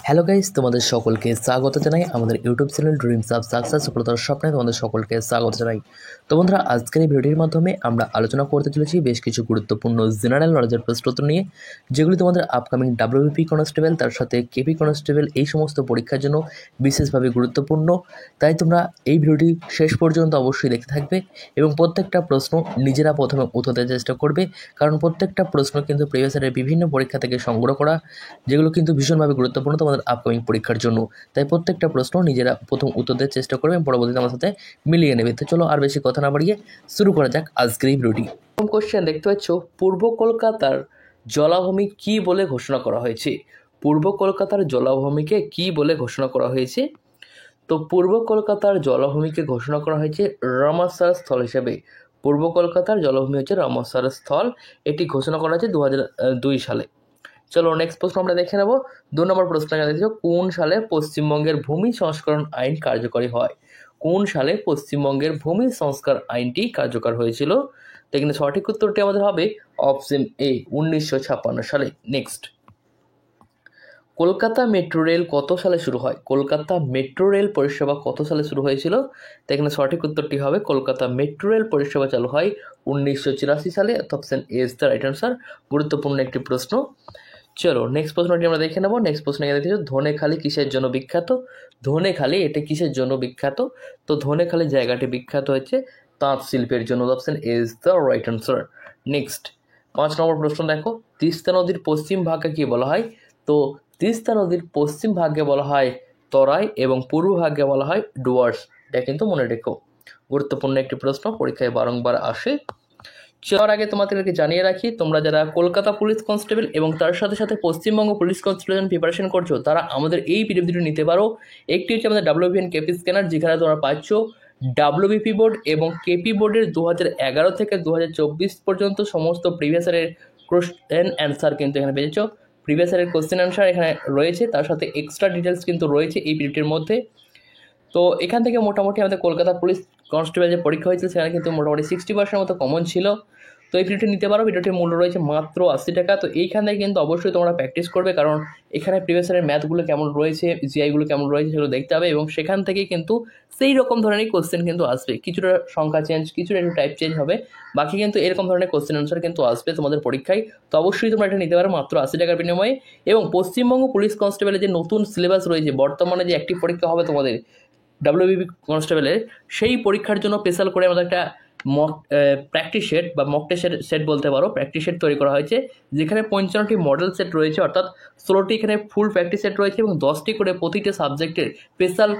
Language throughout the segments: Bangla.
হ্যালো গাইস, তোমাদের সকলকে স্বাগত জানাই আমাদের YouTube channel dreams of success সফলতার স্বপ্নে তোমাদের সকলকে স্বাগত জানাই। তো বন্ধুরা, আজকের এই ভিডিওর মাধ্যমে আমরা আলোচনা করতে চলেছি বেশ কিছু গুরুত্বপূর্ণ জেনারেল নলেজের প্রশ্নোত্তর নিয়ে, যেগুলি তোমাদের আপকামিং ডাব্লিউবিপি কনস্টেবল তার সাথে কেপি কনস্টেবল এই সমস্ত পরীক্ষার জন্য বিশেষভাবে গুরুত্বপূর্ণ। তাই তোমরা এই ভিডিওটি শেষ পর্যন্ত অবশ্যই দেখতে থাকবে এবং প্রত্যেকটা প্রশ্ন নিজেরা প্রথমে উত্তর দেওয়ার চেষ্টা করবে, কারণ প্রত্যেকটা প্রশ্ন কিন্তু প্রিভিয়াস ইয়ারের বিভিন্ন পরীক্ষা থেকে সংগ্রহ করা, যেগুলো কিন্তু ভীষণভাবে গুরুত্বপূর্ণ তোমাদের আপকামিং পরীক্ষার জন্য। তাই প্রত্যেকটা প্রশ্ন নিজেরা প্রথম উত্তর দেওয়ার চেষ্টা করবে এবং পরবর্তীতে আমার সাথে মিলিয়ে নেবে। তো চলো আর বেশি কথা না বাড়িয়ে শুরু করা যাক আজকের এই ভিডিওটি। প্রথম কোশ্চেন দেখতে পাচ্ছ, পূর্ব কলকাতার জলাভূমি কি বলে ঘোষণা করা হয়েছে? পূর্ব কলকাতার জলাভূমিকে কি বলে ঘোষণা করা হয়েছে? তো পূর্ব কলকাতার জলাভূমিকে ঘোষণা করা হয়েছে রামাসার স্থল হিসেবে। পূর্ব কলকাতার জলাভূমি হচ্ছে রামাসার স্থল, এটি ঘোষণা করা হয়েছে 2002 সালে। চলো নেক্সট প্রশ্ন আমরা দেখে নেব। 2 নম্বর প্রশ্ন জানতে চাইছো, কোন সালে পশ্চিমবঙ্গের ভূমি সংস্করণ আইন কার্যকরী হয়? কোন সালে পশ্চিমবঙ্গের ভূমি সংস্কার আইনটি কার্যকর হয়েছিল? তো এখানে সঠিক উত্তরটি আমাদের হবে অপশন এ, 1956 সালে। নেক্সট, কলকাতা মেট্রো রেল কত সালে শুরু হয়? কলকাতা মেট্রো রেল পরিষেবা কত সালে শুরু হয়েছিল? তো এখানে সঠিক উত্তরটি হবে কলকাতা মেট্রো রেল পরিষেবা চালু হয় 1984 সালে। Option A is the right answer. গুরুত্বপূর্ণ একটি প্রশ্ন। চলো নেক্সট প্রশ্নটি আমরা দেখে নেব। নেক্সট প্রশ্ন দেখতে ধনেখালি কিসের জন্য বিখ্যাত? ধনেখালি এটা কিসের জন্য বিখ্যাত? তো ধনেখালি জায়গাটি বিখ্যাত হচ্ছে তাঁত শিল্পের জন্য। Option A is the right answer. Next 5 নম্বর প্রশ্ন দেখো, তিস্তা নদীর পশ্চিম ভাগকে কি বলা হয়? তো তিস্তা নদীর পশ্চিম ভাগকে বলা হয় তরাই এবং পূর্ব ভাগকে বলা হয় ডুয়ার্স। এটা কিন্তু মনে রেখো, গুরুত্বপূর্ণ একটি প্রশ্ন, পরীক্ষায় বারংবার আসে। যাওয়ার আগে তোমাদেরকে জানিয়ে রাখি, তোমরা যারা কলকাতা পুলিশ কনস্টেবল এবং তার সাথে সাথে পশ্চিমবঙ্গ পুলিশ কনস্টেবল প্রিপারেশন করছো, তারা আমাদের এই পিডিএফ দুটো নিতে পারো। একটি হচ্ছে আমাদের ডাব্লিউবিএন কেপি স্ক্যানার, যেখানে তোমরা পাচ্ছ ডাব্লিউবিপি বোর্ড এবং কেপি বোর্ডের 2011 থেকে 2024 পর্যন্ত সমস্ত প্রিভিয়াস ইয়ারের কোশ্চেন অ্যান্সার কিন্তু এখানে পেয়েছ। প্রিভিয়াস ইয়ারের কোশ্চেন অ্যান্সার এখানে রয়েছে, তার সাথে এক্সট্রা ডিটেলস কিন্তু রয়েছে এই পিডিএফটির মধ্যে। তো এখান থেকে মোটামুটি আমাদের কলকাতা পুলিশ কনস্টেবল যে পরীক্ষা হয়েছিল সেখানে কিন্তু মোটামুটি 60% মতো কমন ছিল। তো এই ভিডিওটি নিতে পারো, ভিডিওটির মূল্য রয়েছে মাত্র 80 টাকা। তো এইখান থেকে কিন্তু অবশ্যই তোমরা প্র্যাকটিস করবে, কারণ এখানে প্রিভিয়াস ইয়ারের ম্যাথগুলো কেমন রয়েছে, জিআইগুলো কেমন রয়েছে সেগুলো দেখতে হবে, এবং সেখান থেকেই কিন্তু সেই রকম ধরনের কোশ্চেন কিন্তু আসবে। কিছুটা সংখ্যা চেঞ্জ, কিছুটা একটু টাইপ চেঞ্জ হবে, বাকি কিন্তু এরকম ধরনের কোশ্চেন আনসার কিন্তু আসবে তোমাদের পরীক্ষায়। তো অবশ্যই তোমরা এটা নিতে পারো মাত্র 80 টাকার বিনিময়ে। এবং পশ্চিমবঙ্গ পুলিশ কনস্টেবলের যে নতুন সিলেবাস রয়েছে, বর্তমানে যে একটি পরীক্ষা হবে তোমাদের ডাব্লিউবিপি কনস্টেবলের, সেই পরীক্ষার জন্য স্পেশাল করে আমাদের একটা মক প্র্যাকটিস সেট বা মক টেস্টের সেট বলতে পারো, প্র্যাকটিস সেট তৈরি করা হয়েছে, যেখানে 55টি মডেল সেট রয়েছে, অর্থাৎ 16টি এখানে ফুল প্র্যাকটিস সেট রয়েছে এবং 10টি করে প্রতিটা সাবজেক্টের স্পেশাল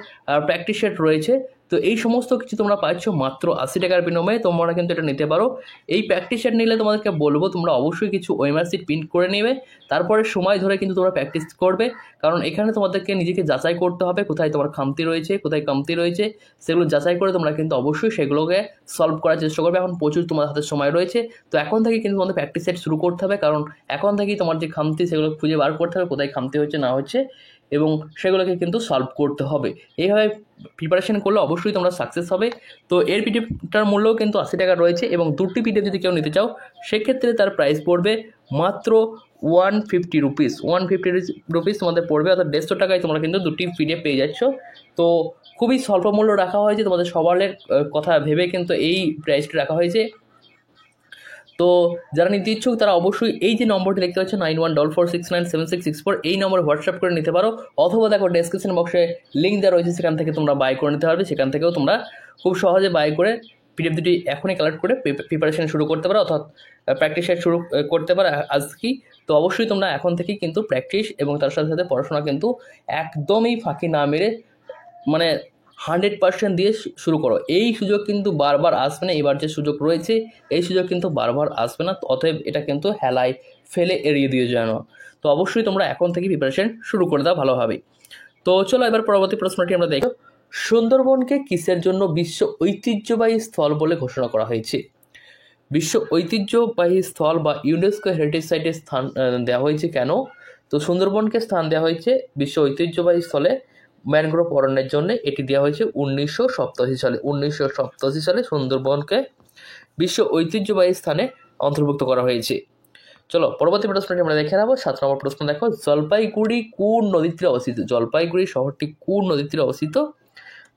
প্র্যাকটিস সেট রয়েছে। তো এই সমস্ত কিছু তোমরা পাচ্ছ মাত্র 80 টাকার বিনিময়ে। তোমরা কিন্তু এটা নিতে পারো। এই প্র্যাকটিস সেট নিলে তোমাদেরকে বলবো তোমরা অবশ্যই কিছু ওএমআর শিট প্রিন্ট করে নেবে, তারপরে সময় ধরে কিন্তু তোমরা প্র্যাকটিস করবে, কারণ এখানে তোমাদেরকে নিজেকে যাচাই করতে হবে কোথায় তোমার খামতি রয়েছে, কোথায় কমতি রয়েছে, সেগুলো যাচাই করে তোমরা কিন্তু অবশ্যই সেগুলোকে সলভ করার চেষ্টা করবে। এখন প্রচুর তোমার হাতে সময় রয়েছে, তো এখন থেকে কিন্তু তোমাদের প্র্যাকটিস সেট শুরু করতে হবে, কারণ এখন থেকেই তোমার যে খামতি সেগুলো খুঁজে বার করতে হবে, কোথায় খামতি হচ্ছে না হচ্ছে, এবং সেগুলোকে কিন্তু সলভ করতে হবে। এইভাবে প্রিপারেশন করলে অবশ্যই তোমরা সাকসেস হবে। তো এর পিডিএফটার মূল্যও কিন্তু 80 টাকা রয়েছে, এবং 2টি পিডিএফ যদি কেউ নিতে চাও সেক্ষেত্রে তার প্রাইস পড়বে মাত্র 150 রুপিস। 150 রুপিস তোমাদের পড়বে, অর্থাৎ 150 টাকায় তোমরা কিন্তু 2টি পিডিএফ পেয়ে যাচ্ছ। তো খুবই স্বল্প মূল্য রাখা হয়েছে, তোমাদের সবারের কথা ভেবে কিন্তু এই প্রাইসটি রাখা হয়েছে। তো যারা নিতে ইচ্ছুক তারা অবশ্যই এই যে নম্বরটি দেখতে পাচ্ছ 9144697664, এই নম্বরে হোয়াটসঅ্যাপ করে নিতে পারো, অথবা দেখো ডেসক্রিপশন বক্সে লিঙ্ক দেওয়া রয়েছে, সেখান থেকে তোমরা বাই করে নিতে পারবে। সেখান থেকেও তোমরা খুব সহজে বাই করে পিডিএফ দুটি এখনই কালেক্ট করে প্রিপারেশন শুরু করতে পারো, অর্থাৎ প্র্যাকটিস শুরু করতে পারো আজ কি। তো অবশ্যই তোমরা এখন থেকেই কিন্তু প্র্যাকটিস এবং তার সাথে সাথে পড়াশোনা কিন্তু একদমই ফাঁকি না মেরে, মানে 100% দিয়ে শুরু করো। এই সুযোগ কিন্তু বারবার আসবে না, এবার যে সুযোগ রয়েছে এই সুযোগ কিন্তু বারবার আসবে না, অতএব এটা কিন্তু হেলায় ফেলে এড়িয়ে দিয়ে যায় না। তো অবশ্যই তোমরা এখন থেকে প্রিপারেশন শুরু করে দাও ভালোভাবে। তো চলো এবার পরবর্তী প্রশ্নটি আমরা দেখব। সুন্দরবনকে কিসের জন্য বিশ্ব ঐতিহ্যবাহী স্থল বলে ঘোষণা করা হয়েছে? বিশ্ব ঐতিহ্যবাহী স্থল বা ইউনেস্কো হেরিটেজ সাইটে স্থান দেওয়া হয়েছে কেন? তো সুন্দরবনকে স্থান দেওয়া হয়েছে বিশ্ব ঐতিহ্যবাহী স্থলে ম্যানগ্রোভ অরণ্যের জন্য। এটি দেওয়া হয়েছে 1987 সালে। 1987 সালে সুন্দরবনকে বিশ্ব ঐতিহ্যবাহী স্থানে অন্তর্ভুক্ত করা হয়েছে। চলো পরবর্তী প্রশ্নটি আমরা দেখে নেবো। 7 নম্বর প্রশ্ন দেখো, জলপাইগুড়ি কোন নদীর তীরে অবস্থিত? জলপাইগুড়ি শহরটি কোন নদীর তীরে অবস্থিত?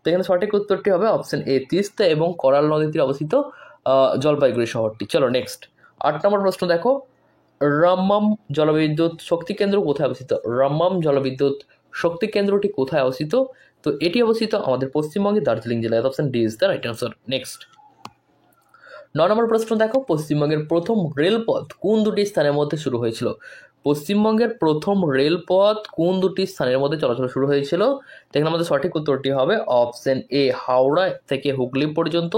তো এখানে সঠিক উত্তরটি হবে অপশন এ, তিস্তা এবং করাল নদীর তীরে অবস্থিত জলপাইগুড়ি শহরটি। চলো নেক্সট 8 নম্বর প্রশ্ন দেখো, রাম্মাম জলবিদ্যুৎ শক্তি কেন্দ্র কোথায় অবস্থিত? রাম্মাম জলবিদ্যুৎ শক্তি কেন্দ্রটি কোথায় অবস্থিত? তো এটি অবস্থিত আমাদের পশ্চিমবঙ্গের দার্জিলিং জেলায়। Option D is the right answer. Next 9 নম্বর প্রশ্ন দেখো, পশ্চিমবঙ্গের প্রথম রেলপথ কোন দুটি স্থানের মধ্যে শুরু হয়েছিল? পশ্চিমবঙ্গের প্রথম রেলপথ কোন দুটি স্থানের মধ্যে চলাচল শুরু হয়েছিল? এখানে আমাদের সঠিক উত্তরটি হবে অপশন এ, হাওড়া থেকে হুগলি পর্যন্ত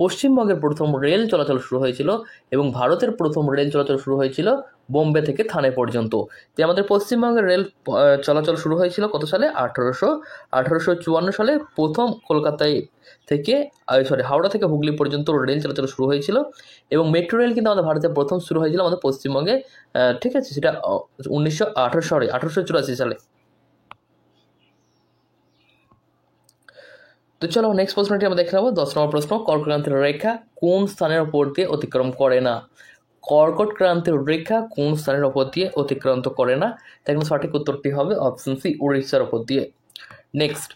পশ্চিমবঙ্গের প্রথম রেল চলাচল শুরু হয়েছিল এবং ভারতের প্রথম রেল চলাচল শুরু হয়েছিল বোম্বে থেকে থানে পর্যন্ত। তো আমাদের পশ্চিমবঙ্গের রেল চলাচল শুরু হয়েছিল কত সালে? 1854 সালে প্রথম কলকাতায় থেকে হাওড়া থেকে হুগলি পর্যন্ত রেল চলাচল শুরু হয়েছিল এবং মেট্রো রেল কিন্তু আমাদের ভারতের প্রথম শুরু হয়েছিল আমাদের পশ্চিমবঙ্গে, ঠিক আছে, সেটা 1884 সালে। তো চলো নেক্সট প্রশ্নটি আমরা দেখে নেবো। 10 নম্বর প্রশ্ন, কর্কটক্রান্তির রেখা কোন স্থানের ওপর দিয়ে অতিক্রম করে না? কর্কটক্রান্তির রেখা কোন স্থানের ওপর দিয়ে অতিক্রান্ত করে না? তাই সঠিক উত্তরটি হবে অপশন সি, উড়িষ্যার ওপর দিয়ে। নেক্সট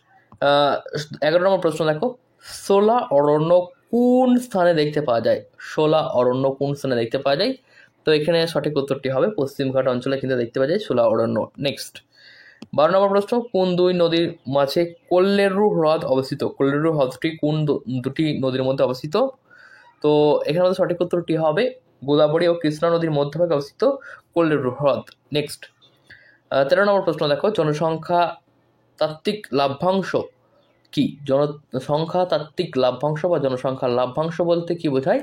11 নম্বর প্রশ্ন দেখো, শোলা অরণ্য কোন স্থানে দেখতে পাওয়া যায়? শোলা অরণ্য কোন স্থানে দেখতে পাওয়া যায়? তো এখানে সঠিক উত্তরটি হবে পশ্চিমঘাট অঞ্চলে কিন্তু দেখতে পাওয়া যায় শোলা অরণ্য। নেক্সট 12 নম্বর প্রশ্ন, কোন দুই নদীর মাঝে কোল্লেরু হ্রদ অবস্থিত? কোল্লেরু হ্রদটি কোন দুটি নদীর মধ্যে অবস্থিত? তো এখানে আমাদের সঠিক উত্তরটি হবে গোদাবরী ও কৃষ্ণা নদীর মধ্যভাগে অবস্থিত কোল্লেরু হ্রদ। নেক্সট 13 নম্বর প্রশ্ন দেখো, জনসংখ্যা তাত্ত্বিক লাভ্যাংশ কি? জনসংখ্যা তাত্ত্বিক লাভ্যাংশ বা জনসংখ্যার লাভ্যাংশ বলতে কি বোঝায়?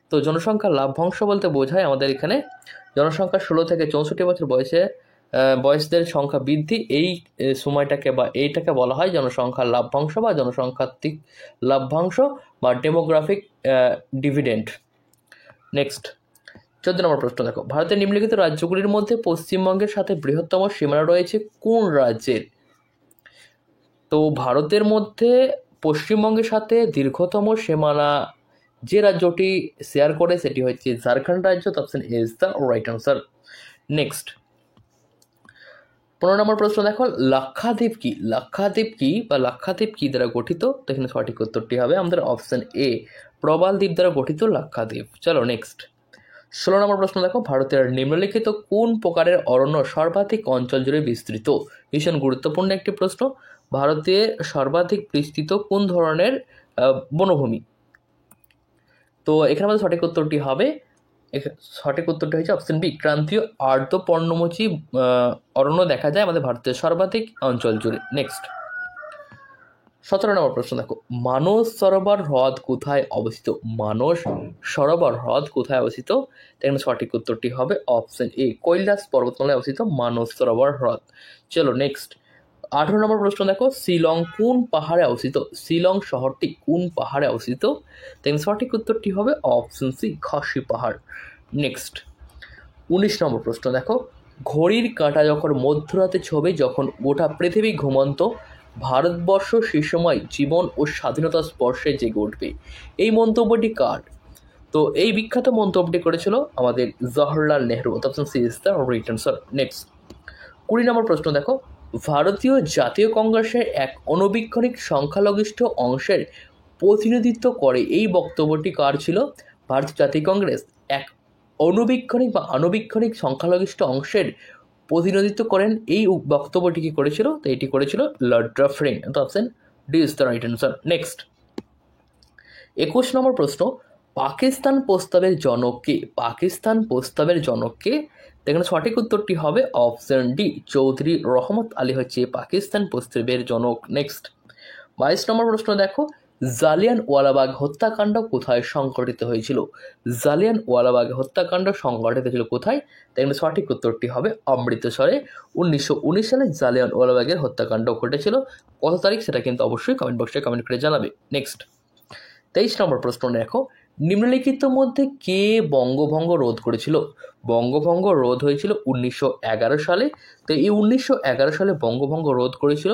তো জনসংখ্যার লাভ্যাংশ বলতে বোঝায় আমাদের এখানে জনসংখ্যা 16 থেকে 64 বছর বয়সদের সংখ্যা বৃদ্ধি, এই সময়টাকে বা এইটাকে বলা হয় জনসংখ্যার লাভ্যাংশ বা জনসংখ্যাত্মিক লাভ্যাংশ বা ডেমোগ্রাফিক ডিভিডেন্ড। নেক্সট 14 নম্বর প্রশ্ন দেখো, ভারতের নিম্নলিখিত রাজ্যগুলির মধ্যে পশ্চিমবঙ্গের সাথে বৃহত্তম সীমানা রয়েছে কোন রাজ্যের? তো ভারতের মধ্যে পশ্চিমবঙ্গের সাথে দীর্ঘতম সীমানা যে রাজ্যটি শেয়ার করে সেটি হচ্ছে ঝাড়খণ্ড রাজ্য। Option A is the right answer. Next 15 নম্বর প্রশ্ন দেখো, লাক্ষাদ্বীপ কি? লাক্ষাদ্বীপ কি বা লাক্ষাদ্বীপ কি দ্বারা গঠিত? তো এখানে সঠিক উত্তরটি হবে আমাদের অপশন এ, প্রবাল দ্বীপ দ্বারা গঠিত লাক্ষাদ্বীপ। চলো নেক্সট 16 নম্বর প্রশ্ন দেখো, ভারতের নিম্নলিখিত কোন প্রকারের অরণ্য সর্বাধিক অঞ্চল জুড়ে বিস্তৃত? ভীষণ গুরুত্বপূর্ণ একটি প্রশ্ন। ভারতে সর্বাধিক বিস্তৃত কোন ধরনের বনভূমি? তো এখানে আমাদের সঠিক উত্তরটি হবে হচ্ছে অপশন বি, ক্রান্তীয় আর্দ্র পর্ণমোচী অরণ্য দেখা যায় আমাদের ভারতের সর্বাধিক অঞ্চল জুড়ে। নেক্সট 17 নম্বর প্রশ্ন দেখো, মানস সরোবর হ্রদ কোথায় অবস্থিত? মানস সরোবর হ্রদ কোথায় অবস্থিত? এখানে সঠিক উত্তরটি হবে অপশন এ, কৈলাস পর্বতমালায় অবস্থিত মানস সরোবর হ্রদ। চলো নেক্সট 18 নম্বর প্রশ্ন দেখো, শিলং কোন পাহাড়ে অবস্থিত? শিলং শহরটি কোন পাহাড়ে অবস্থিত? তাই সঠিক উত্তরটি হবে অপশন সি, খাসি পাহাড়। নেক্সট 19 নম্বর প্রশ্ন দেখো, ঘড়ির কাঁটা যখন মধ্যরাতে ছবে, যখন গোটা পৃথিবী ঘুমন্ত, ভারতবর্ষ সেই সময় জীবন ও স্বাধীনতার স্পর্শে জেগে উঠবে, এই মন্তব্যটি কার? তো এই বিখ্যাত মন্তব্যটি করেছিল আমাদের Jawaharlal Nehru. Option C is the right answer. Next 20 number প্রশ্ন দেখো, ভারতীয় জাতীয় কংগ্রেসের এক অনবীক্ষণিক সংখ্যালঘিষ্ঠ অংশের প্রতিনিধিত্ব করে, এই বক্তব্যটি কার ছিল? ভারতীয় জাতীয় কংগ্রেস এক অনবীক্ষণিক বা আনুবীক্ষণিক সংখ্যালঘিষ্ঠ অংশের প্রতিনিধিত্ব করেন, এই বক্তব্যটি কি করেছিল? তো এটি করেছিল লর্ড ডাফরিন। তো option D is the right answer. Next 21 নম্বর প্রশ্ন, পাকিস্তান প্রস্তাবের জনক কে? পাকিস্তান প্রস্তাবের জনক কে? এখানে সঠিক উত্তরটি হবে অপশন ডি, চৌধুরী রহমত আলী হচ্ছে পাকিস্তান প্রস্তাবের জনক। নেক্সট 22 নম্বর প্রশ্ন দেখো, জালিয়ানওয়ালাবাগ হত্যাকাণ্ড কোথায় সংঘটিত হয়েছিল? জালিয়ানওয়ালাবাগ হত্যাকাণ্ড সংঘটিত হয়েছিল কোথায়? এখানে সঠিক উত্তরটি হবে অমৃতসরে। 1919 সালে জালিয়ানওয়ালাবাগের হত্যাকাণ্ড ঘটেছিল। কত তারিখ সেটা কিন্তু অবশ্যই কমেন্ট বক্সে কমেন্ট করে জানাবে। নেক্সট 23 নম্বর প্রশ্ন দেখো, নিম্নলিখিত মধ্যে কে বঙ্গভঙ্গ রোধ করেছিল? বঙ্গভঙ্গ রোধ হয়েছিল 1911 সালে। তো এই 1911 সালে বঙ্গভঙ্গ রোধ করেছিল,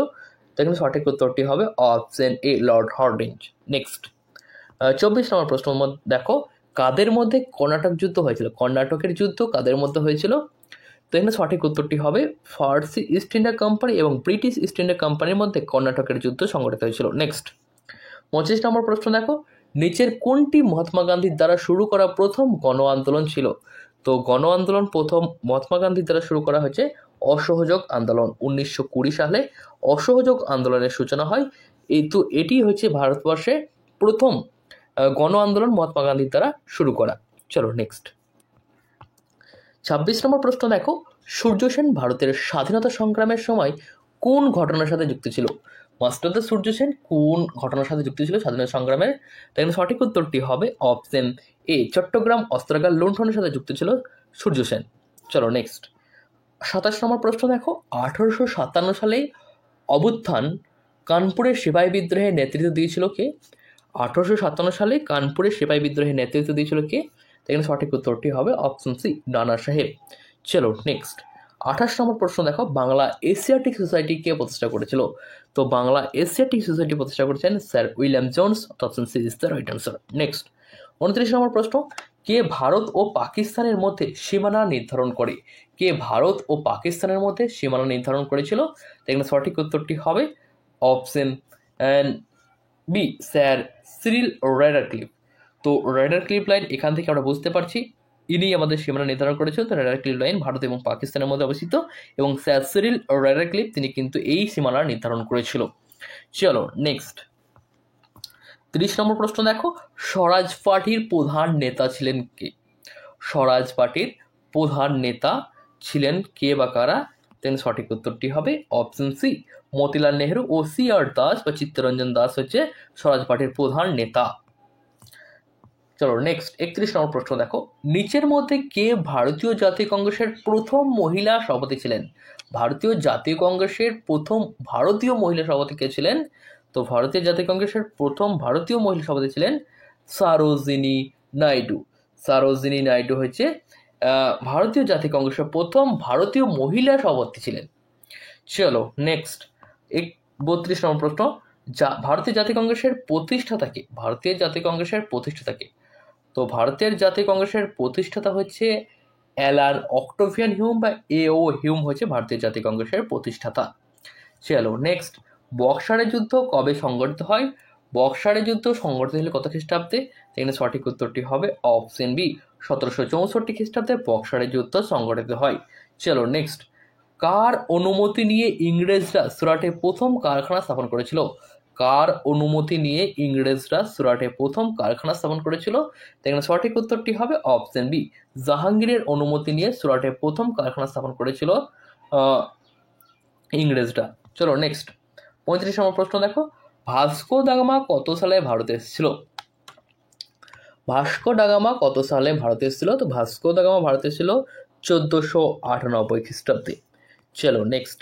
এখানে সঠিক উত্তরটি হবে option A, Lord Hardinge. Next 24 নম্বর প্রশ্ন দেখো, কাদের মধ্যে কর্ণাটক যুদ্ধ হয়েছিল? কর্ণাটকের যুদ্ধ কাদের মধ্যে হয়েছিল? তো এখানে সঠিক উত্তরটি হবে ফার্সি ইস্ট ইন্ডিয়া কোম্পানি এবং ব্রিটিশ ইস্ট ইন্ডিয়া কোম্পানির মধ্যে কর্ণাটকের যুদ্ধ সংঘটিত হয়েছিল। নেক্সট 25 নম্বর প্রশ্ন দেখো, নিচের কোনটি মহাত্মা গান্ধীর দ্বারা শুরু করা প্রথম গণ আন্দোলন ছিল? তো গণ আন্দোলন প্রথম মহাত্মা গান্ধীর দ্বারা শুরু করা হয়েছে অসহযোগ আন্দোলন। 1920 সালে অসহযোগ আন্দোলনের সূচনা হয়। তো এটি হচ্ছে ভারতবর্ষে প্রথম গণ আন্দোলন মহাত্মা গান্ধীর দ্বারা শুরু করা। চলো নেক্সট 26 নম্বর প্রশ্ন দেখো, সূর্য সেন ভারতের স্বাধীনতা সংগ্রামের সময় কোন ঘটনার সাথে যুক্ত ছিল? মাস্টার দা সূর্য সেন কোন ঘটনার সাথে যুক্ত ছিল স্বাধীনতা সংগ্রামের? তাই সঠিক উত্তরটি হবে অপশন এ, চট্টগ্রাম অস্ত্রাগার লুণ্ঠনের সাথে যুক্ত ছিল সূর্য সেন। চলো নেক্সট 27 নম্বর প্রশ্ন দেখো, 1857 সালে অভ্যুত্থান কানপুরের সিপাহী বিদ্রোহের নেতৃত্ব দিয়েছিল কে? 1857 সালে কানপুরের সিপাহী বিদ্রোহের নেতৃত্ব দিয়েছিল কে? এখানে সঠিক উত্তরটি হবে অপশন সি, নানা সাহেব। চলো নেক্সট 28 নম্বর প্রশ্ন দেখো, বাংলা এশিয়াটিক সোসাইটি কে প্রতিষ্ঠা করেছিল? তো বাংলা এশিয়াটিক সোসাইটি প্রতিষ্ঠা করেছেন sir William Jones. Option C is the right answer. Next 29 number প্রশ্ন, কে ভারত ও পাকিস্তানের মধ্যে সীমানা নির্ধারণ করে? কে ভারত ও পাকিস্তানের মধ্যে সীমানা নির্ধারণ করেছিল? এখানে সঠিক উত্তরটি হবে অপশন বি, স্যার সিরিল রেডারক্লিফ। তো রেডারক্লিফ লাইন এখান থেকে আমরা বুঝতে পারছি ইনি আমাদের সীমানা নির্ধারণ করেছেন। তো রেডারক্লিফ লাইন ভারত এবং পাকিস্তানের মধ্যে অবস্থিত এবং স্যার সিরিল রেডারক্লিফ তিনি কিন্তু এই সীমানা নির্ধারণ করেছিল। চলো নেক্সট 30 নম্বর প্রশ্ন দেখো, স্বরাজ পার্টির প্রধান নেতা ছিলেন কে? স্বরাজ পার্টির প্রধান নেতা ছিলেন কে বা কারা? দেন সঠিক উত্তরটি হবে অপশন সি, মতিলাল নেহরু ও সি আর দাস বা চিত্তরঞ্জন দাস হচ্ছে স্বরাজ পার্টির প্রধান নেতা। চলো নেক্সট 31 নম্বর প্রশ্ন দেখো, নিচের মধ্যে কে ভারতীয় জাতীয় কংগ্রেসের প্রথম মহিলা সভাপতি ছিলেন? ভারতীয় জাতীয় কংগ্রেসের প্রথম ভারতীয় মহিলা সভাপতি কে ছিলেন? তো ভারতীয় জাতীয় কংগ্রেসের প্রথম ভারতীয় মহিলা সভাপতি ছিলেন সরোজিনী নাইডু। সরোজিনী নাইডু হচ্ছে ভারতীয় জাতীয় কংগ্রেসের প্রথম ভারতীয় মহিলা সভাপতি ছিলেন। চলো নেক্সট 32 নম্বর প্রশ্ন, ভারতীয় জাতীয় কংগ্রেসের প্রতিষ্ঠাতা কে? ভারতীয় জাতীয় কংগ্রেসের প্রতিষ্ঠাতা কে? তো ভারতের জাতীয় কংগ্রেসের প্রতিষ্ঠাতা হচ্ছে অ্যালান অক্টোভিয়ান হিউম বা এ.ও. হিউম হচ্ছে ভারতীয় জাতীয় কংগ্রেসের প্রতিষ্ঠাতা। চলো নেক্সট, বক্সারের যুদ্ধ কবে সংঘটিত হয়? বক্সারের যুদ্ধ সংঘটিত হলে কত খ্রিস্টাব্দে? এখানে সঠিক উত্তরটি হবে অপশন বি, 1764 খ্রিস্টাব্দে বক্সারের যুদ্ধ সংঘটিত হয়। চলো নেক্সট, কার অনুমতি নিয়ে ইংরেজরা সুরাটে প্রথম কারখানা স্থাপন করেছিল? কার অনুমতি নিয়ে ইংরেজরা সুরাটে প্রথম কারখানা স্থাপন করেছিল? এখানে সঠিক উত্তরটি হবে অপশন বি, জাহাঙ্গীরের অনুমতি নিয়ে সুরাটে প্রথম কারখানা স্থাপন করেছিল ইংরেজরা। চলো নেক্সট 35 নম্বর প্রশ্ন দেখো, ভাস্কো দা গামা কত সালে ভারতে এসেছিল? ভাস্কো দা গামা কত সালে ভারতে এসেছিল? তো ভাস্কো দা গামা ভারতে এসেছিল 1498 খ্রিস্টাব্দে। চলো নেক্সট,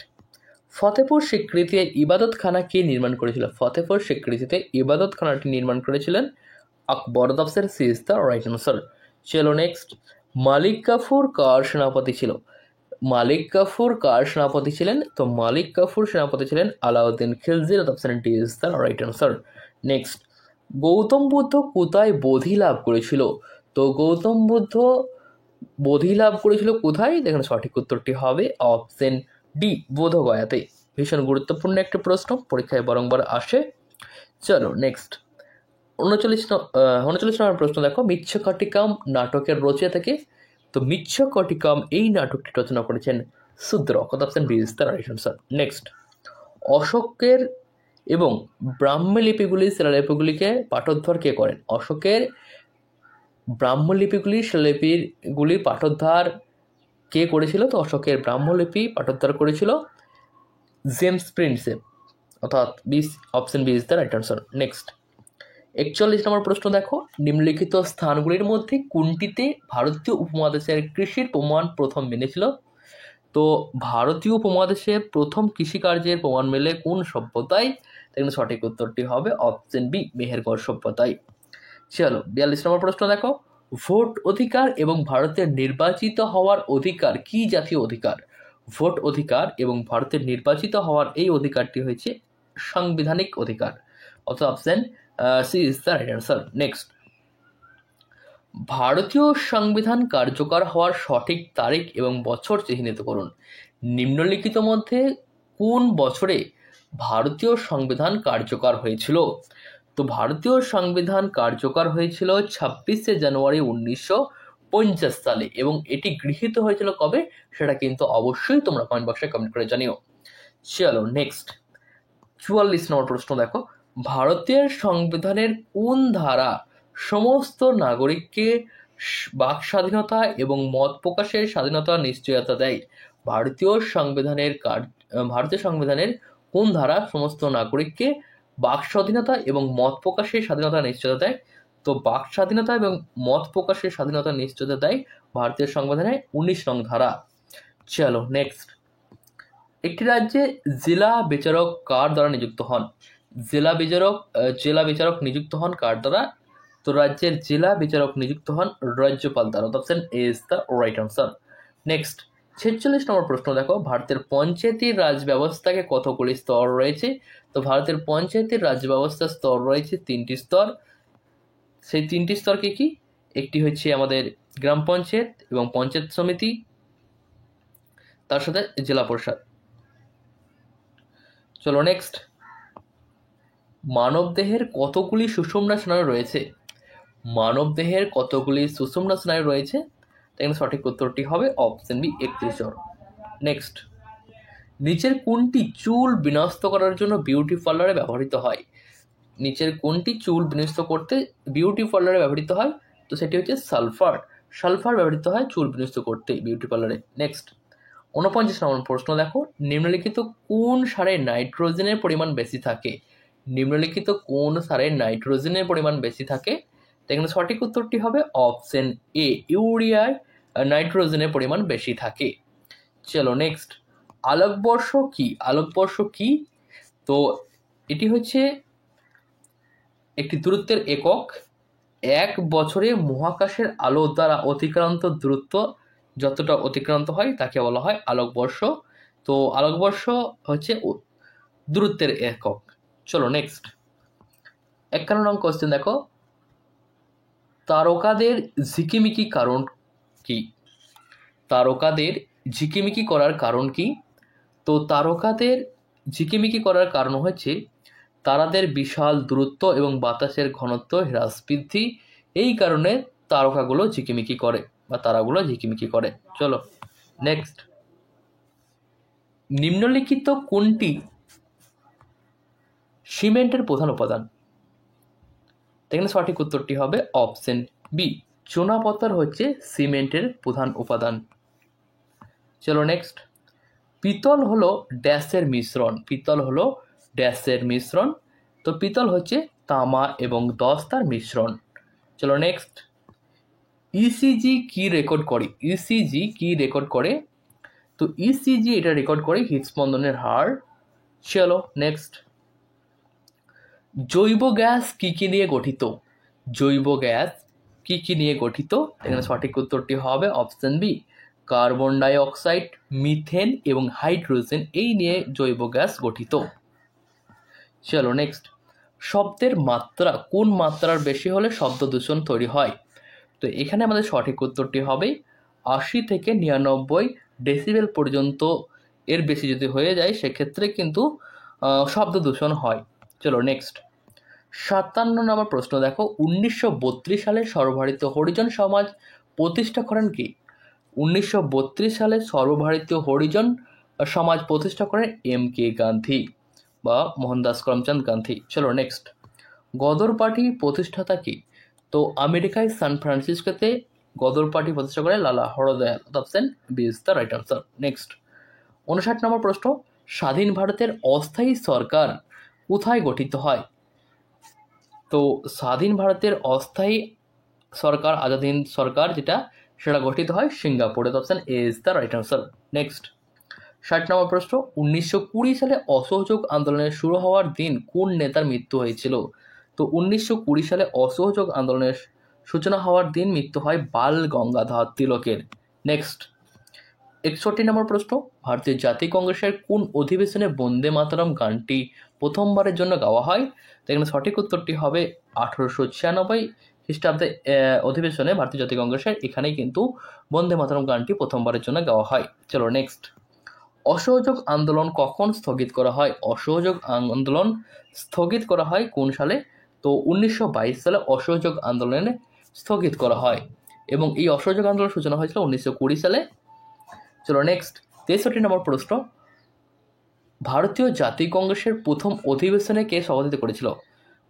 ফতেপুর সিক্রিতে ইবাদতখানা কে নির্মাণ করেছিল? ফতেপুর সিক্রিতে ইবাদতখানাটি নির্মাণ করেছিলেন Akbar. Option C is the right answer. চলো নেক্সট, মালিক কাফুর কার সেনাপতি ছিল? মালিক কাফুর কার সেনাপতি ছিলেন? তো মালিক কাফুর সেনাপতি ছিলেন আলাউদ্দিন খিলজির। Option D is the right answer. Next, Gautam Buddha কোথায় বোধি লাভ করেছিল? তো গৌতম বুদ্ধ বোধি লাভ করেছিল কোথায়? এখানে সঠিক উত্তরটি হবে অপশন ডি, বোধগয়াতে। ভীষণ গুরুত্বপূর্ণ একটি প্রশ্ন, পরীক্ষায় বারংবার আসে। চলো নেক্সট 39 নম্বর প্রশ্ন দেখো, মিচ্ছকটিকাম নাটকের রচয়িতা কে? তো মিচ্ছকটিকাম এই নাটকটি রচনা করেছেন Shudraka. Option B is the right answer. Next, অশোকের এবং ব্রাহ্মলিপিগুলি শিলালিপিগুলিকে পাঠোদ্ধার কে করেন? অশোকের ব্রাহ্মলিপিগুলি শিলালিপিগুলি পাঠোদ্ধার কে করেছিল? তো অশোকের ব্রাহ্মলিপি পাঠোদ্ধার করেছিল জেমস প্রিন্সেপ। অর্থাৎ option B is the right answer. Next 41 number প্রশ্ন দেখো, নিম্নলিখিত স্থানগুলির মধ্যে কোনটিতে ভারতীয় উপমহাদেশের কৃষির প্রমাণ প্রথম মেলেছিল? তো ভারতীয় উপমহাদেশে প্রথম কৃষিকার্যের প্রমাণ মেলে কোন সভ্যতায়? এখানে সঠিক উত্তরটি হবে অপশন বি, মেহেরগড় সভ্যতায়। চলো 42 নম্বর প্রশ্ন দেখো, ভোট অধিকার এবং ভারতের নির্বাচিত হওয়ার অধিকার কি জাতীয় অধিকার? ভোট অধিকার এবং ভারতের নির্বাচিত হওয়ার এই অধিকারটি হয়েছে সাংবিধানিক অধিকার। অর্থাৎ option C is the right answer. Next, ভারতীয় সংবিধান কার্যকর হওয়ার সঠিক তারিখ এবং বছর চিহ্নিত করুন। নিম্নলিখিত মধ্যে কোন বছরে ভারতীয় সংবিধান কার্যকর হয়েছিল? তো ভারতীয় সংবিধান কার্যকর হয়েছিল 26শে জানুয়ারি 1950 সালে, এবং এটি গৃহীত হয়েছিল কবে সেটা কিন্তু অবশ্যই তোমরা কমেন্ট বক্সে কমেন্ট করে জানিও। চলো নেক্সট 44 নম্বর প্রশ্ন দেখো, ভারতের সংবিধানের কোন ধারা সমস্ত নাগরিককে বাক স্বাধীনতা এবং মত প্রকাশের স্বাধীনতা নিশ্চয়তা দেয়? ভারতীয় সংবিধানের কোন ধারা সমস্ত নাগরিককে বাক স্বাধীনতা এবং মত প্রকাশের স্বাধীনতা নিশ্চয়তা দেয়? তো বাক স্বাধীনতা এবং মত প্রকাশের স্বাধীনতা নিশ্চয়তা দেয় ভারতীয় সংবিধানের 19 নং ধারা। চলো নেক্সট, একটি রাজ্যে জেলা বিচারক কার দ্বারা নিযুক্ত হন? জেলা বিচারক নিযুক্ত হন কার দ্বারা? তো রাজ্যের জেলা বিচারক নিযুক্ত হন রাজ্যপাল দ্বারা। Option A is the right answer. Next 46 নম্বর প্রশ্ন দেখো, ভারতের পঞ্চায়েতি রাজ ব্যবস্থাকে কতগুলি স্তর রয়েছে? তো ভারতের পঞ্চায়েতি রাজ ব্যবস্থার স্তর রয়েছে 3টি স্তর। সেই 3টি স্তর কি কি? একটি হচ্ছে আমাদের গ্রাম পঞ্চায়েত এবং পঞ্চায়েত সমিতি, তার সাথে জেলা পরিষদ। চলো নেক্সট, মানবদেহের কতগুলি সুষুম্না স্নায়ু রয়েছে? মানবদেহের কতগুলি সুষুম্না স্নায়ু রয়েছে? এখানে সঠিক উত্তরটি হবে অপশন বি 31 জন। নেক্সট, নিচের কোনটি চুল বিন্যস্ত করার জন্য বিউটি পার্লারে ব্যবহৃত হয়? নিচের কোনটি চুল বিন্যস্ত করতে বিউটি পার্লারে ব্যবহৃত হয়? তো সেটি হচ্ছে সালফার ব্যবহৃত হয় চুল বিন্যস্ত করতে বিউটি পার্লারে। নেক্সট 49 নম্বর প্রশ্ন দেখো, নিম্নলিখিত কোন সারে নাইট্রোজেনের পরিমাণ বেশি থাকে? নিম্নলিখিত কোন সারে নাইট্রোজেনের পরিমাণ বেশি থাকে? এখানে সঠিক উত্তরটি হবে অপশন এ, ইউরিয়ায় নাইট্রোজেনের পরিমাণ বেশি থাকে। চলো নেক্সট, আলোকবর্ষ কি? তো এটি হচ্ছে একটি দূরত্বের একক। 1 বছরে মহাকাশের আলো দ্বারা অতিক্রান্ত দূরত্ব যতটা অতিক্রান্ত হয় তাকে বলা হয় আলোকবর্ষ। তো আলোকবর্ষ হচ্ছে দূরত্বের একক। চলো নেক্সট 51 নং কোশ্চেন দেখো, তারকাদের ঝিকিমিকি কারণ কি? তারকাদের ঝিকিমিকি করার কারণ কি? তো তারকাদের ঝিকিমিকি করার কারণ হচ্ছে তারাদের বিশাল দূরত্ব এবং বাতাসের ঘনত্ব হ্রাস বৃদ্ধি। এই কারণে তারকাগুলো ঝিকিমিকি করে বা তারাগুলো ঝিকিমিকি করে। চলো নেক্সট, নিম্নলিখিত কোনটি সিমেন্টের প্রধান উপাদান? এখানে সঠিক উত্তরটি হবে অপশন বি, চুনাপাথর হচ্ছে সিমেন্টের প্রধান উপাদান। চলো নেক্সট, পিতল হলো ড্যাশের মিশ্রণ। তো পিতল হচ্ছে তামা এবং দস্তার মিশ্রণ। চলো নেক্সট, ইসিজি কি রেকর্ড করে? তো ইসিজি এটা রেকর্ড করে হৃদস্পন্দনের হার। চলো নেক্সট, জৈব গ্যাস কি নিয়ে গঠিত? এখানে সঠিক উত্তরটি হবে option B, carbon die oxide, methane এবং হাইড্রোজেন এই নিয়ে জৈব গ্যাস গঠিত। চলো নেক্সট, শব্দের মাত্রা কোন মাত্রার বেশি হলে শব্দ দূষণ তৈরি হয়? তো এখানে আমাদের সঠিক উত্তরটি হবে 80 থেকে 99 ডেসিবেল পর্যন্ত, এর বেশি যদি হয়ে যায় সেক্ষেত্রে কিন্তু শব্দ দূষণ হয়। চলো নেক্সট 57 নম্বর প্রশ্ন দেখো, 1932 সালে সর্বভারতীয় হরিজন সমাজ প্রতিষ্ঠা করেন কি? 1932 সালে সর্বভারতীয় হরিজন সমাজ প্রতিষ্ঠা করেন MK গান্ধী বা মোহনদাস করমচাঁদ গান্ধী। চলো নেক্সট, গদর পার্টি প্রতিষ্ঠাতা কি? তো আমেরিকায় সান ফ্রান্সিসকোতে গদর পার্টি প্রতিষ্ঠা করে Lala Hardayal. Option B is the right answer. Next 59 number প্রশ্ন, স্বাধীন ভারতের অস্থায়ী সরকার কোথায় গঠিত হয়? তো স্বাধীন ভারতের অস্থায়ী সরকার, আজাদ সরকার সেটা গঠিত হয় সিঙ্গাপুরে। Option A is the right answer. Next 60 নম্বর প্রশ্ন, 1920 সালে অসহযোগ আন্দোলনের শুরু হওয়ার দিন কোন নেতার মৃত্যু হয়েছিল? তো 1920 সালে অসহযোগ আন্দোলনের সূচনা হওয়ার দিন মৃত্যু হয় বাল গঙ্গাধর তিলকের। নেক্সট 61 নম্বর প্রশ্ন, ভারতীয় জাতীয় কংগ্রেসের কোন অধিবেশনে বন্দে মাতরম গানটি প্রথমবারের জন্য গাওয়া হয়? তো এখানে সঠিক উত্তরটি হবে 1896 খ্রিস্টাব্দে অধিবেশনে ভারতীয় জাতীয় কংগ্রেসের এখানেই কিন্তু বন্দে মাতরম গানটি প্রথমবারের জন্য গাওয়া হয়। চলো নেক্সট, অসহযোগ আন্দোলন কখন স্থগিত করা হয়? অসহযোগ আন্দোলন স্থগিত করা হয় কোন সালে? তো 1922 সালে অসহযোগ আন্দোলনে স্থগিত করা হয় এবং এই অসহযোগ আন্দোলনের সূচনা হয়েছিল 1920 সালে। চলো নেক্সট, 63 নম্বর প্রশ্ন, ভারতীয় জাতীয় কংগ্রেসের প্রথম অধিবেশনে কে সভাপতিত্ব করেছিল?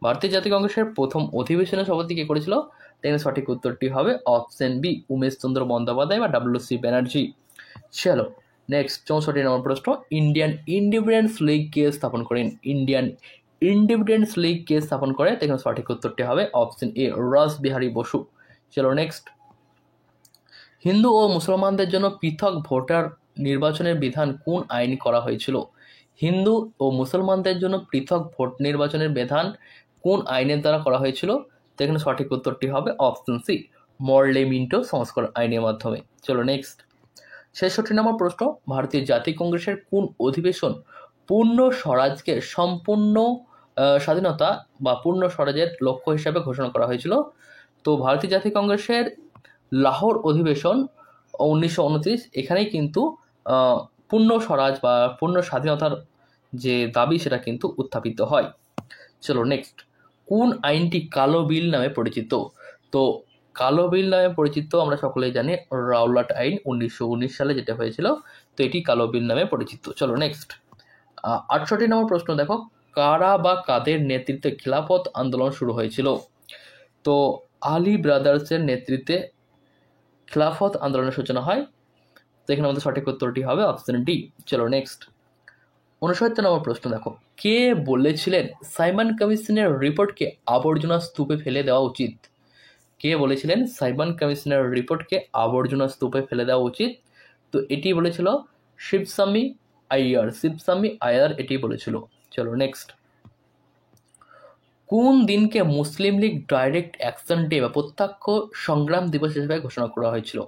ভারতীয় জাতীয় কংগ্রেসের প্রথম অধিবেশনে সভাপতি কে করেছিল? তাহলে সঠিক উত্তরটি হবে অপশন বি, উমেশ চন্দ্র বন্দ্যোপাধ্যায় বা ডব্লিউ.সি. ব্যানার্জি। চলো নেক্সট, 64 নম্বর প্রশ্ন, ইন্ডিয়ান ইন্ডিপেন্ডেন্স লীগ কে স্থাপন করেন? ইন্ডিয়ান ইন্ডিপেন্ডেন্স লীগ কে স্থাপন করে? তাহলে সঠিক উত্তরটি হবে অপশন এ, রাসবিহারী বসু। চলো নেক্সট, হিন্দু ও মুসলমানদের জন্য পৃথক ভোটার নির্বাচনের বিধান কোন আইন করা হয়েছিল? হিন্দু ও মুসলমানদের জন্য পৃথক ভোট নির্বাচনের বিধান কোন আইনের দ্বারা করা হয়েছিল? তো এখানে সঠিক উত্তরটি হবে অপশন সি, মরলে মিন্টো সংস্কার আইনের মাধ্যমে। চলো নেক্সট, 66 নম্বর প্রশ্ন, ভারতীয় জাতীয় কংগ্রেসের কোন অধিবেশন পূর্ণ স্বরাজকে সম্পূর্ণ স্বাধীনতা বা পূর্ণ স্বরাজের লক্ষ্য হিসাবে ঘোষণা করা হয়েছিল? তো ভারতীয় জাতীয় কংগ্রেসের লাহোর অধিবেশন 1929, এখানেই কিন্তু পূর্ণ স্বরাজ বা পূর্ণ স্বাধীনতার যে দাবি সেটা কিন্তু উত্থাপিত হয়। চলো নেক্সট, কোন আইনটি কালো বিল নামে পরিচিত? তো কালো বিল নামে পরিচিত আমরা সকলেই জানি রাওলাট আইন 1919 সালে যেটা হয়েছিল, তো এটি কালো বিল নামে পরিচিত। চলো নেক্সট, 68 নম্বর প্রশ্ন দেখো, কারা বা কাদের নেতৃত্বে খিলাফত আন্দোলন শুরু হয়েছিল? তো আলী ব্রাদার্সের নেতৃত্বে খিলাফত আন্দোলনের সূচনা হয়। তো এখানে আমাদের সঠিক উত্তরটি হবে অপশন ডি। চলো নেক্সট, 69 নম্বর প্রশ্ন দেখো, কে বলেছিলেন সাইমন কমিশনের রিপোর্টকে আবর্জনা স্তূপে ফেলে দেওয়া উচিত? কে বলেছিলেন সাইমন কমিশনের রিপোর্টকে আবর্জনা স্তূপে ফেলে দেওয়া উচিত? তো এটি বলেছিল শিবস্বামী আইয়ার। শিবস্বামী আইয়ার এটি বলেছিল। চলো নেক্সট, কোন দিনকে মুসলিম লীগ ডাইরেক্ট অ্যাকশন ডে বা প্রত্যক্ষ সংগ্রাম দিবস হিসেবে ঘোষণা করা হয়েছিল?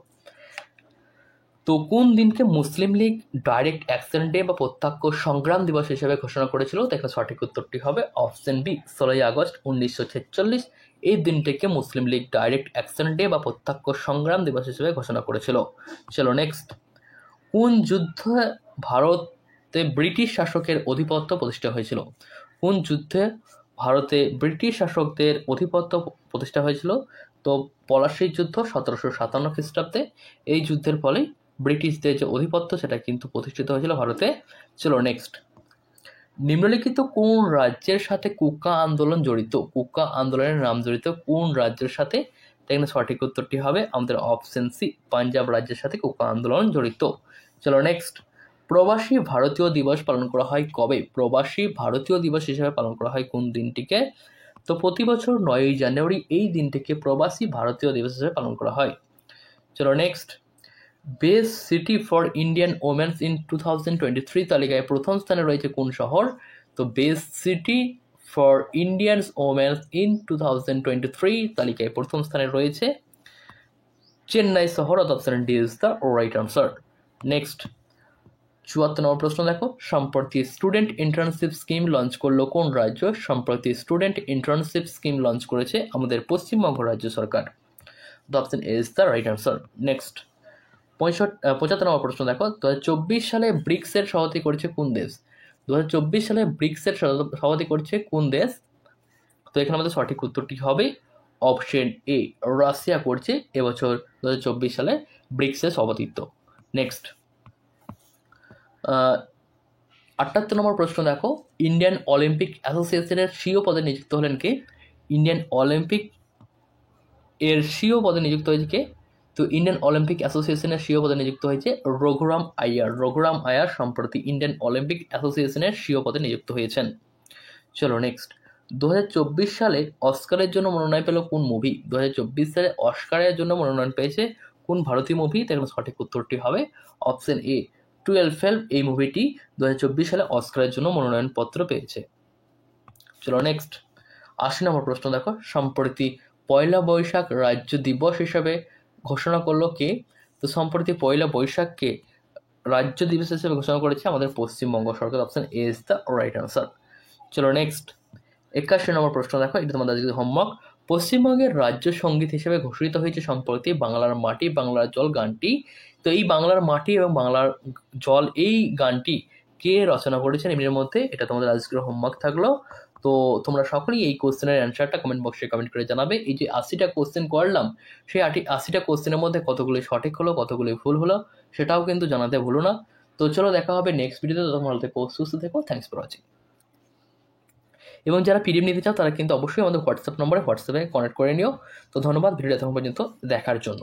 তো কোন দিনকে মুসলিম লীগ ডাইরেক্ট অ্যাকশন ডে বা প্রত্যক্ষ সংগ্রাম দিবস হিসেবে ঘোষণা করেছিল? দেখো সঠিক উত্তরটি হবে অপশন বি, 16 আগস্ট 1946। এই দিনটিকে মুসলিম লীগ ডাইরেক্ট অ্যাকশন ডে বা প্রত্যক্ষ সংগ্রাম দিবস হিসেবে ঘোষণা করেছিল। চলো নেক্সট, কোন যুদ্ধে ভারতে ব্রিটিশ শাসকের আধিপত্য প্রতিষ্ঠা হয়েছিল? কোন যুদ্ধে ভারতে ব্রিটিশ শাসকদের আধিপত্য প্রতিষ্ঠা হয়েছিল? তো পলাশীর যুদ্ধ 1757 খ্রিস্টাব্দে। এই যুদ্ধের ফলে ব্রিটিশদের যে আধিপত্য সেটা কিন্তু প্রতিষ্ঠিত হয়েছিল ভারতে। চলো নেক্সট, নিম্নলিখিত কোন রাজ্যের সাথে কুকা আন্দোলন জড়িত? কুকা আন্দোলনের নাম জড়িত কোন রাজ্যের সাথে? এখানে সঠিক উত্তরটি হবে আমাদের অপশন সি, পাঞ্জাব রাজ্যের সাথে কুকা আন্দোলন জড়িত। চলো নেক্সট, প্রবাসী ভারতীয় দিবস পালন করা হয় কবে? প্রবাসী ভারতীয় দিবস হিসেবে পালন করা হয় কোন দিনটিকে? তো প্রতি বছর 9ই জানুয়ারি এই দিনটিকে প্রবাসী ভারতীয় দিবস হিসেবে পালন করা হয়। চলো next, best city for Indian women's in 2023 তালিকায় প্রথম স্থানে রয়েছে কোন শহর? তো best city for Indian women's in 2023 তালিকায় প্রথম স্থানে রয়েছে চেন্নাই শহর, অর্থাৎ option D is the right answer. Next, 74 নম্বর প্রশ্ন দেখো, সম্প্রতি স্টুডেন্ট ইন্টার্নশিপ স্কিম লঞ্চ করলো কোন রাজ্য? সম্প্রতি স্টুডেন্ট ইন্টার্নশিপ স্কিম লঞ্চ করেছে আমাদের পশ্চিমবঙ্গ রাজ্য সরকার। The option A is the right answer. Next, 75 number প্রশ্ন দেখো, 2024 সালে ব্রিক্সের সভাপতি করেছে কোন দেশ? 2024 সালে ব্রিক্সের সভাপতি করছে কোন দেশ? তো এখানে আমাদের সঠিক উত্তরটি হবে অপশন এ, রাশিয়া করছে এবছর 2024 সালে ব্রিক্সের সভাপতিত্ব। নেক্সট, 78 নম্বর প্রশ্ন দেখো, ইন্ডিয়ান অলিম্পিক অ্যাসোসিয়েশনের সিও পদে নিযুক্ত হলেন কে? ইন্ডিয়ান অলিম্পিক এর সিও পদে নিযুক্ত হয়েছে কে? তো ইন্ডিয়ান অলিম্পিক অ্যাসোসিয়েশনের সিও পদে নিযুক্ত হয়েছে রঘুরাম আইয়ার। রঘুরাম আইয়ার সম্প্রতি ইন্ডিয়ান অলিম্পিক অ্যাসোসিয়েশনের সিও পদে নিযুক্ত হয়েছেন। চলো নেক্সট, 2024 সালে অস্কারের জন্য মনোনয়ন পেল কোন মুভি? 2024 সালে অস্কারের জন্য মনোনয়ন পেয়েছে কোন ভারতীয় মুভি? দেখুন সঠিক উত্তরটি হবে অপশন এ, 12 ফেল। এই মুভিটি 2024 সালে অস্কারের জন্য মনোনয়নপত্র পেয়েছে। চলো নেক্সট, 80 নম্বর প্রশ্ন দেখো, সম্প্রতি পয়লা বৈশাখ রাজ্য দিবস হিসাবে ঘোষণা করলো কে? তো সম্প্রতি পয়লা বৈশাখকে রাজ্য দিবস হিসেবে ঘোষণা করেছে আমাদের পশ্চিমবঙ্গ সরকার। Option A is the right answer. চলো নেক্সট, 81 নম্বর প্রশ্ন দেখো, এটা তোমাদের আজকে হোমওয়ার্ক। পশ্চিমবঙ্গের রাজ্য সঙ্গীত হিসেবে ঘোষিত হয়েছে সম্প্রতি বাংলার মাটি বাংলার জল গানটি। তো এই বাংলার মাটি এবং বাংলার জল এই গানটি কে রচনা করেছেন এমনির মধ্যে, এটা তোমাদের আজকের হোমওয়ার্ক থাকলো। তো তোমরা সকলেই এই কোশ্চেনের অ্যান্সারটা কমেন্ট বক্সে কমেন্ট করে জানাবে। এই যে 80টা কোশ্চেন করলাম, সেই 80টা কোশ্চেনের মধ্যে কতগুলি সঠিক হলো কতগুলি ভুল হলো সেটাও কিন্তু জানাতে ভুলো না। তো চলো দেখা হবে নেক্সট ভিডিওতে, তোমরা ভালো থেকো সুস্থ থেকো, থ্যাংকস ফর ওয়াচিং। এবং যারা পিডিএফ নিতে চাও তারা কিন্তু অবশ্যই আমাদের হোয়াটসঅ্যাপ নম্বরে হোয়াটসঅ্যাপে কনেক্ট করে নিও। তো ধন্যবাদ ভিডিওটা তখন পর্যন্ত দেখার জন্য।